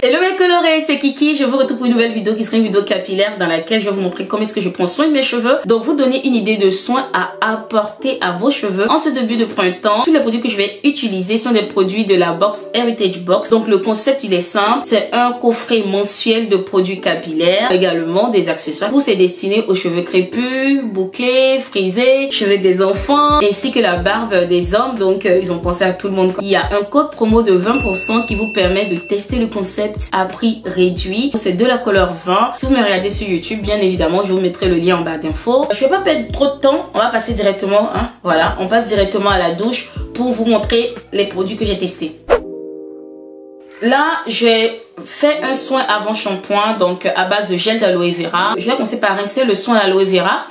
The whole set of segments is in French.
Hello mes colorés, c'est Kiki, je vous retrouve pour une nouvelle vidéo qui sera une vidéo capillaire dans laquelle je vais vous montrer comment est-ce que je prends soin de mes cheveux. Donc vous donner une idée de soins à apporter à vos cheveux en ce début de printemps. Tous les produits que je vais utiliser sont des produits de la box Heritage Box. Donc le concept il est simple, c'est un coffret mensuel de produits capillaires, également des accessoires. Tout c'est destiné aux cheveux crépus, bouclés, frisés, cheveux des enfants ainsi que la barbe des hommes. Donc ils ont pensé à tout le monde. Il y a un code promo de 20% qui vous permet de tester le concept à prix réduit. C'est de la couleur 20. Si vous me regardez sur YouTube, bien évidemment, je vous mettrai le lien en barre d'infos. Je vais pas perdre trop de temps. On va passer directement, voilà, on passe directement à la douche pour vous montrer les produits que j'ai testés. Là, j'ai fait un soin avant shampoing, donc à base de gel d'aloe vera. Je vais commencer par rincer le soin à l'aloe vera.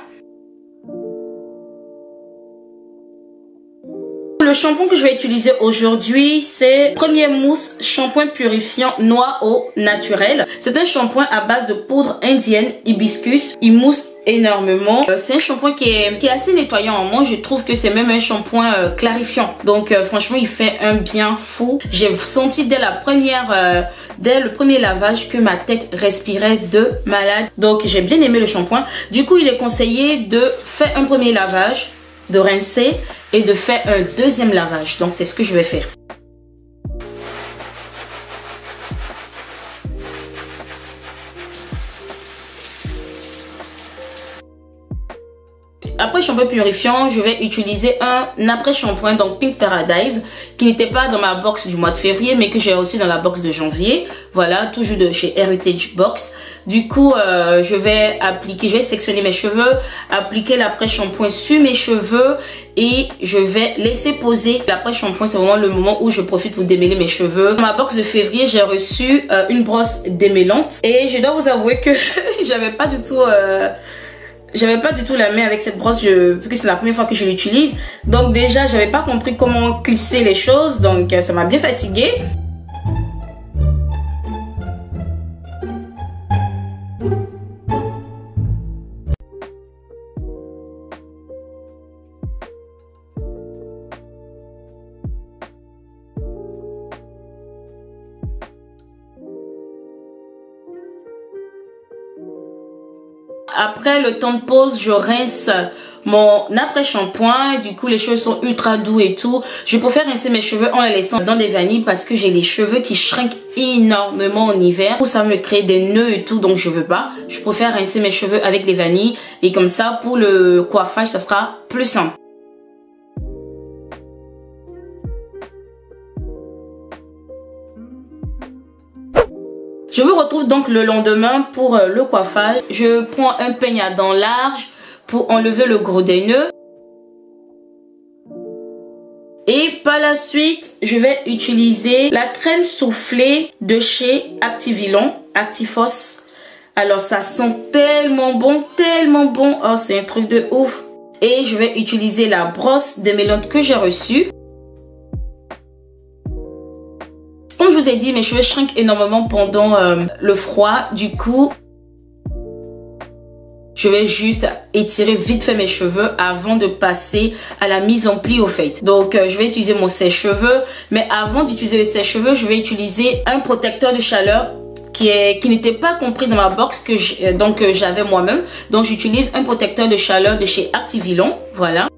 Le shampoing que je vais utiliser aujourd'hui, c'est Premier Mousse Shampoing Purifiant Noix Eau Naturel. C'est un shampoing à base de poudre indienne hibiscus. Il mousse énormément. C'est un shampoing qui est assez nettoyant. Moi, je trouve que c'est même un shampoing clarifiant. Donc, franchement, il fait un bien fou. J'ai senti dès le premier lavage que ma tête respirait de malade. Donc, j'ai bien aimé le shampoing. Du coup, il est conseillé de faire un premier lavage, de rincer et de faire un deuxième lavage. Donc c'est ce que je vais faire. Après shampoing purifiant, je vais utiliser un après shampoing, donc Pink Paradise, qui n'était pas dans ma box du mois de février, mais que j'ai reçu dans la box de janvier. Voilà, toujours de chez Heritage Box. Du coup, je vais sectionner mes cheveux, appliquer l'après shampoing sur mes cheveux et je vais laisser poser. L'après shampoing, c'est vraiment le moment où je profite pour démêler mes cheveux. Dans ma box de février, j'ai reçu une brosse démêlante et je dois vous avouer que j'avais pas du tout la main avec cette brosse, vu que c'est la première fois que je l'utilise. Donc déjà, j'avais pas compris comment clipser les choses, donc ça m'a bien fatiguée. Après le temps de pause, je rince mon après-shampoing. Du coup, les cheveux sont ultra doux et tout. Je préfère rincer mes cheveux en les laissant dans des vanilles parce que j'ai les cheveux qui shrinkent énormément en hiver. Ça me crée des nœuds et tout, donc je veux pas. Je préfère rincer mes cheveux avec les vanilles et comme ça, pour le coiffage, ça sera plus simple. Je vous retrouve donc le lendemain pour le coiffage. Je prends un peigne à dents large pour enlever le gros des nœuds. Et par la suite, je vais utiliser la crème soufflée de chez Activillon, Actifos. Alors ça sent tellement bon, tellement bon. Oh, c'est un truc de ouf. Et je vais utiliser la brosse démêlante que j'ai reçue. Comme je vous ai dit, mes cheveux shrinkent énormément pendant le froid. Du coup, je vais juste étirer vite fait mes cheveux avant de passer à la mise en pli au fait. Donc, je vais utiliser mon sèche-cheveux. Mais avant d'utiliser le sèche-cheveux, je vais utiliser un protecteur de chaleur qui n'était pas compris dans ma box que j'avais moi-même. Donc, j'utilise un protecteur de chaleur de chez Activillon. Voilà.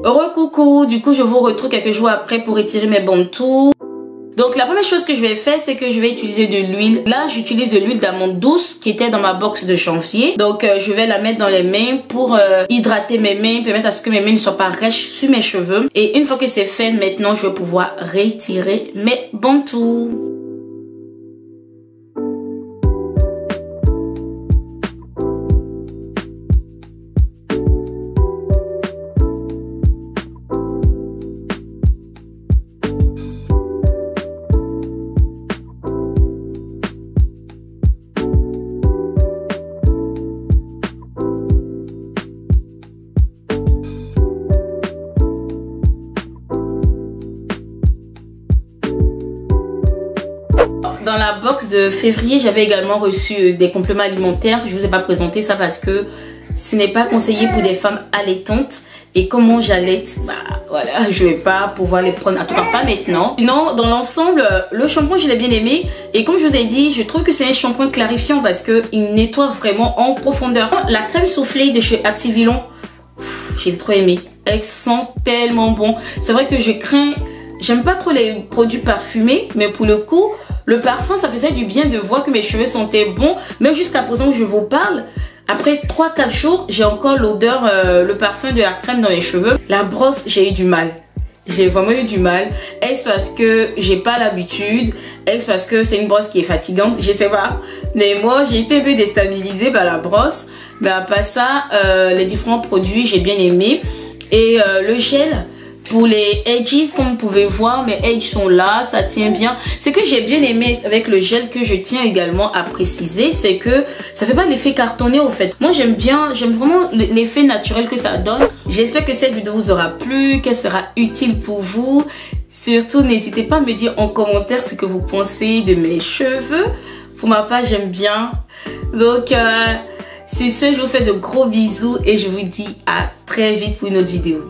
Recoucou, du coup je vous retrouve quelques jours après pour étirer mes bantous. Donc la première chose que je vais faire, c'est que je vais utiliser de l'huile. Là j'utilise de l'huile d'amande douce qui était dans ma box de janvier. Donc je vais la mettre dans les mains pour hydrater mes mains, permettre à ce que mes mains ne soient pas rêches sur mes cheveux. Et une fois que c'est fait, maintenant je vais pouvoir retirer mes bantous. la box de février, j'avais également reçu des compléments alimentaires. Je vous ai pas présenté ça parce que ce n'est pas conseillé pour des femmes allaitantes. Et comment j'allaite, bah voilà, je vais pas pouvoir les prendre, en tout cas pas maintenant. Sinon, dans l'ensemble, le shampoing, je l'ai bien aimé. Et comme je vous ai dit, je trouve que c'est un shampoing clarifiant parce qu'il nettoie vraiment en profondeur. La crème soufflée de chez Activilon, j'ai trop aimé. Elle sent tellement bon. C'est vrai que je crains, j'aime pas trop les produits parfumés, mais pour le coup, le parfum, ça faisait du bien de voir que mes cheveux sentaient bon. Même jusqu'à présent où je vous parle, après 3-4 jours, j'ai encore l'odeur, le parfum de la crème dans les cheveux. La brosse, j'ai eu du mal. J'ai vraiment eu du mal. Est-ce parce que j'ai pas l'habitude? Est-ce parce que c'est une brosse qui est fatigante? Je sais pas. Mais moi, j'ai été un peu déstabilisée par la brosse. Mais à part ça, les différents produits, j'ai bien aimé. Et le gel, pour les edges, comme vous pouvez voir, mes edges sont là, ça tient bien. Ce que j'ai bien aimé avec le gel, que je tiens également à préciser, c'est que ça fait pas l'effet cartonné au fait. Moi j'aime bien, j'aime vraiment l'effet naturel que ça donne. J'espère que cette vidéo vous aura plu, qu'elle sera utile pour vous. Surtout, n'hésitez pas à me dire en commentaire ce que vous pensez de mes cheveux. Pour ma part, j'aime bien. Donc, sur ce, je vous fais de gros bisous et je vous dis à très vite pour une autre vidéo.